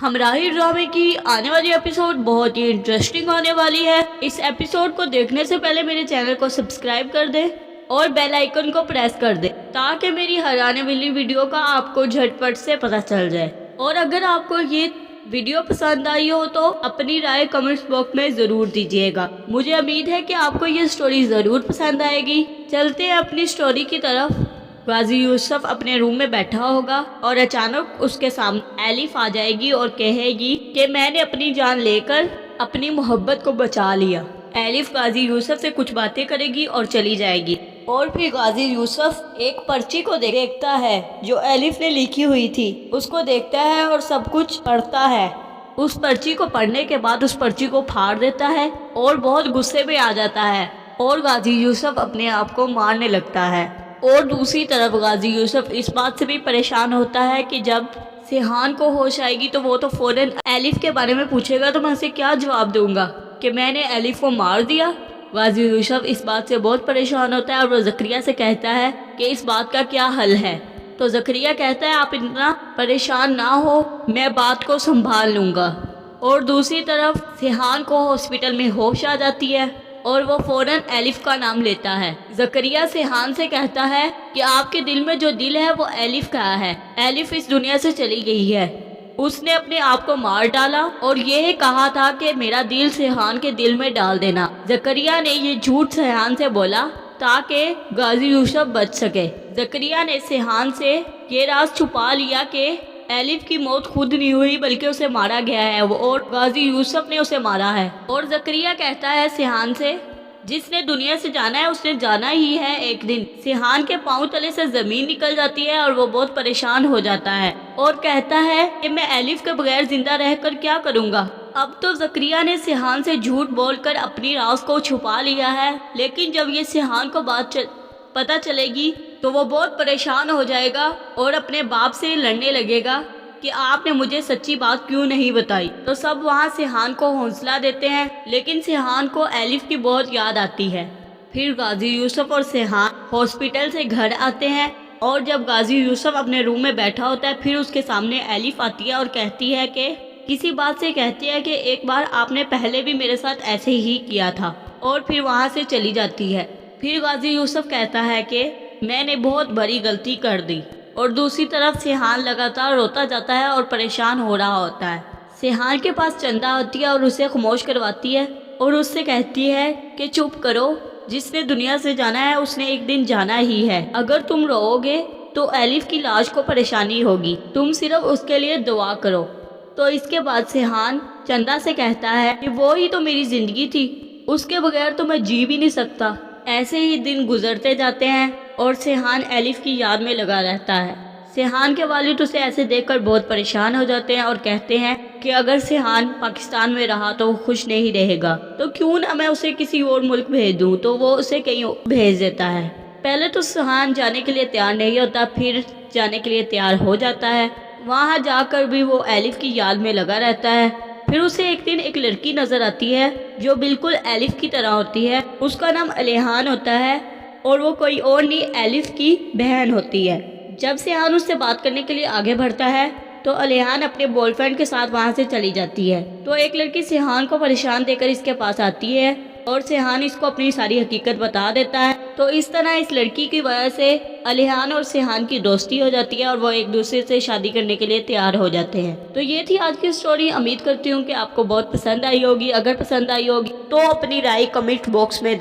हमराही ड्रामे की आने वाली एपिसोड बहुत ही इंटरेस्टिंग होने वाली है। इस एपिसोड को देखने से पहले मेरे चैनल को सब्सक्राइब कर दें और बेल आइकन को प्रेस कर दें ताकि मेरी हर आने वाली वीडियो का आपको झटपट से पता चल जाए। और अगर आपको ये वीडियो पसंद आई हो तो अपनी राय कमेंट्स बॉक्स में ज़रूर दीजिएगा। मुझे उम्मीद है कि आपको ये स्टोरी ज़रूर पसंद आएगी। चलते हैं अपनी स्टोरी की तरफ। गाजी यूसुफ अपने रूम में बैठा होगा और अचानक उसके सामने एलिफ आ जाएगी और कहेगी कि मैंने अपनी जान लेकर अपनी मोहब्बत को बचा लिया। एलिफ गाजी यूसुफ से कुछ बातें करेगी और चली जाएगी। और फिर गाजी यूसुफ एक पर्ची को देखता है जो एलिफ ने लिखी हुई थी। उसको देखता है और सब कुछ पढ़ता है। उस पर्ची को पढ़ने के बाद उस पर्ची को फाड़ देता है और बहुत गुस्से में आ जाता है और गाजी यूसुफ अपने आप को मारने लगता है। और दूसरी तरफ गाजी यूसुफ इस बात से भी परेशान होता है कि जब सिहान को होश आएगी तो वो तो फौरन एलिफ के बारे में पूछेगा, तो मैं उसे क्या जवाब दूंगा कि मैंने एलिफ को मार दिया। गाजी यूसुफ इस बात से बहुत परेशान होता है और वो ज़करिया से कहता है कि इस बात का क्या हल है। तो ज़करिया कहता है आप इतना परेशान ना हो, मैं बात को संभाल लूँगा। और दूसरी तरफ सिहान को हॉस्पिटल में होश आ जाती है और वो फौरन एलिफ का नाम लेता है। ज़करिया सिहान से कहता है कि आपके दिल में जो दिल है वो एलिफ का है। एलिफ इस दुनिया से चली गई है, उसने अपने आप को मार डाला और ये कहा था कि मेरा दिल सिहान के दिल में डाल देना। ज़करिया ने ये झूठ सिहान से बोला ताकि गाजी यूसुफ बच सके। ज़करिया ने सिहान से ये राज छुपा लिया कि एलिफ की मौत खुद नहीं हुई बल्कि उसे मारा गया है और गाजी यूसुफ ने उसे मारा है। और ज़करिया कहता है सिहान से जिसने दुनिया से जाना है उसने जाना ही है एक दिन। सिहान के पांव तले से ज़मीन निकल जाती है और वो बहुत परेशान हो जाता है और कहता है कि मैं एलिफ के बगैर जिंदा रहकर क्या करूँगा। अब तो ज़करिया ने सिहान से झूठ बोलकर अपनी राज को छुपा लिया है, लेकिन जब ये सिहान को बात पता चलेगी तो वो बहुत परेशान हो जाएगा और अपने बाप से लड़ने लगेगा कि आपने मुझे सच्ची बात क्यों नहीं बताई। तो सब वहाँ सिहान को हौसला देते हैं, लेकिन सिहान को एलिफ की बहुत याद आती है। फिर गाजी यूसुफ और सिहान हॉस्पिटल से घर आते हैं और जब गाजी यूसुफ अपने रूम में बैठा होता है फिर उसके सामने एलिफ आती है और कहती है कि किसी बात से कहती है कि एक बार आपने पहले भी मेरे साथ ऐसे ही किया था, और फिर वहाँ से चली जाती है। फिर गाजी यूसुफ कहता है कि मैंने बहुत बड़ी गलती कर दी। और दूसरी तरफ सिहान लगातार रोता जाता है और परेशान हो रहा होता है। सिहान के पास चंदा होती है और उसे खामोश करवाती है और उससे कहती है कि चुप करो, जिसने दुनिया से जाना है उसने एक दिन जाना ही है। अगर तुम रोओगे तो एलिफ की लाश को परेशानी होगी, तुम सिर्फ उसके लिए दुआ करो। तो इसके बाद सिहान चंदा से कहता है कि वो ही तो मेरी ज़िंदगी थी, उसके बगैर तो मैं जी भी नहीं सकता। ऐसे ही दिन गुजरते जाते हैं और सिहान एलिफ की याद में लगा रहता है। सिहान के वालिद उसे ऐसे देखकर बहुत परेशान हो जाते हैं और कहते हैं कि अगर सिहान पाकिस्तान में रहा तो वो खुश नहीं रहेगा, तो क्यों ना मैं उसे किसी और मुल्क भेज दूँ। तो वो उसे कहीं भेज देता है। पहले तो सिहान जाने के लिए तैयार नहीं होता, फिर जाने के लिए तैयार हो जाता है। वहाँ जाकर भी वो एलिफ की याद में लगा रहता है। फिर उसे एक दिन एक लड़की नज़र आती है जो बिल्कुल एलिफ की तरह होती है। उसका नाम अलिहान होता है और वो कोई और नहीं एलिफ की बहन होती है। जब सिहान उससे बात करने के लिए आगे बढ़ता है तो अलिहान अपने बॉयफ्रेंड के साथ वहाँ से चली जाती है। तो एक लड़की सिहान को परेशान देकर इसके पास आती है और सिहान इसको अपनी सारी हकीकत बता देता है। तो इस तरह इस लड़की की वजह से अलिहान और सिहान की दोस्ती हो जाती है और वो एक दूसरे से शादी करने के लिए तैयार हो जाते हैं। तो ये थी आज की स्टोरी। उम्मीद करती हूँ कि आपको बहुत पसंद आई होगी। अगर पसंद आई होगी तो अपनी राय कमेंट बॉक्स में